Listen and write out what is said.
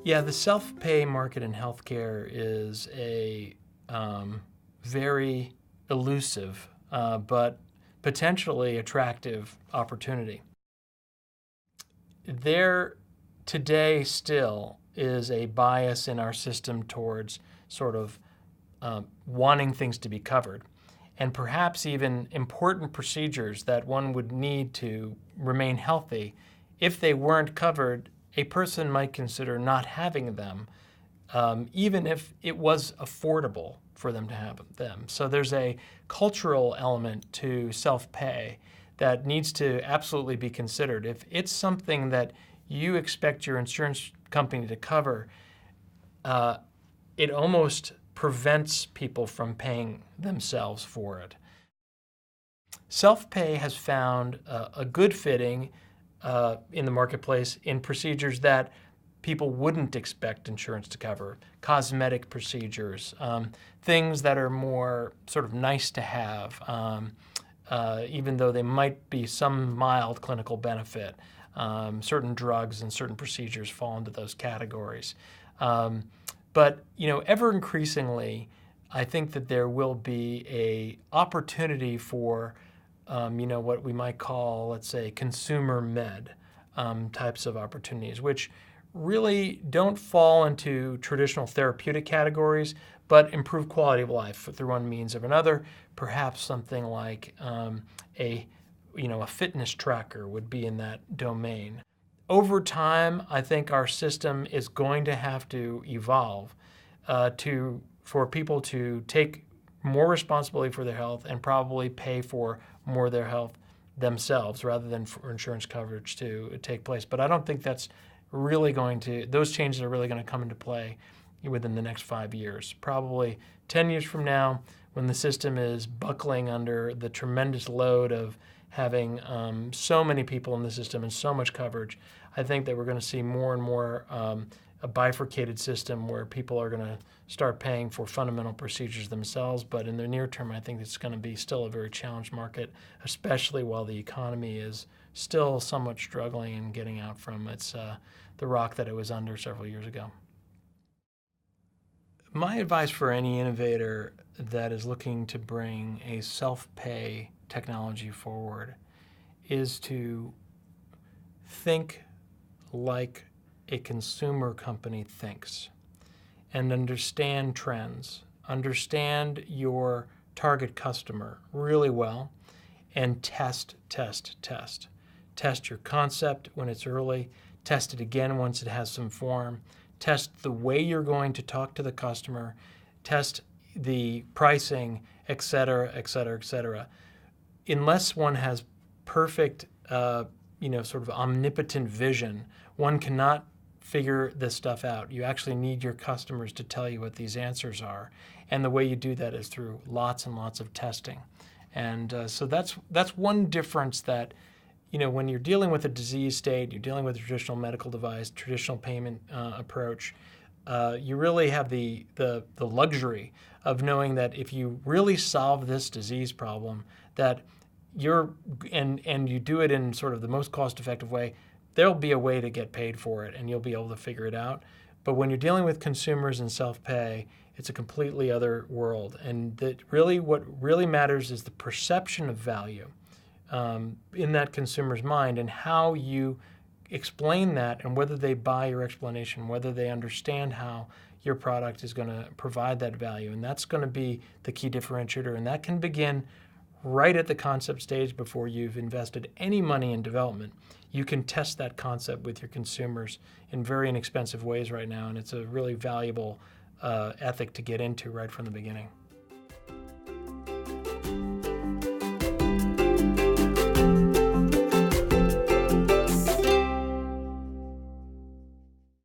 Yeah, the self-pay market in healthcare is a very elusive but potentially attractive opportunity. There today still is a bias in our system towards sort of wanting things to be covered, and perhaps even important procedures that one would need to remain healthy. If they weren't covered, a person might consider not having them, even if it was affordable for them to have them. So there's a cultural element to self-pay that needs to absolutely be considered. If it's something that you expect your insurance company to cover, it almost prevents people from paying themselves for it. Self-pay has found a good fitting in the marketplace in procedures that people wouldn't expect insurance to cover. Cosmetic procedures, things that are more sort of nice to have, even though they might be some mild clinical benefit. Certain drugs and certain procedures fall into those categories. But ever increasingly, I think that there will be a opportunity for what we might call, let's say, consumer med types of opportunities, which really don't fall into traditional therapeutic categories, but improve quality of life through one means or another. Perhaps something like a fitness tracker would be in that domain. Over time, I think our system is going to have to evolve for people to take more responsibility for their health and probably pay for more of their health themselves rather than for insurance coverage to take place. But I don't think that's really those changes are really going to come into play within the next 5 years. Probably 10 years from now, when the system is buckling under the tremendous load of having so many people in the system and so much coverage, I think that we're going to see more and more a bifurcated system where people are going to start paying for fundamental procedures themselves. But in the near term, I think it's going to be still a very challenged market, especially while the economy is still somewhat struggling and getting out from the rock that it was under several years ago. My advice for any innovator that is looking to bring a self-pay technology forward is to think like a consumer company thinks and understand trends, understand your target customer really well, and test. Test your concept when it's early, test it again once it has some form, test the way you're going to talk to the customer, test the pricing, et cetera, et cetera, et cetera. Unless one has perfect, sort of omnipotent vision, one cannot figure this stuff out. You actually need your customers to tell you what these answers are. And the way you do that is through lots and lots of testing. And so that's one difference that, when you're dealing with a disease state, you're dealing with a traditional medical device, traditional payment approach, you really have the luxury of knowing that if you really solve this disease problem, that and you do it in sort of the most cost-effective way, there'll be a way to get paid for it and you'll be able to figure it out. But when you're dealing with consumers and self-pay, it's a completely other world. And what really matters is the perception of value in that consumer's mind and how you explain that and whether they buy your explanation, whether they understand how your product is going to provide that value. And that's going to be the key differentiator. And that can begin right at the concept stage before you've invested any money in development. You can test that concept with your consumers in very inexpensive ways right now, and it's a really valuable ethic to get into right from the beginning.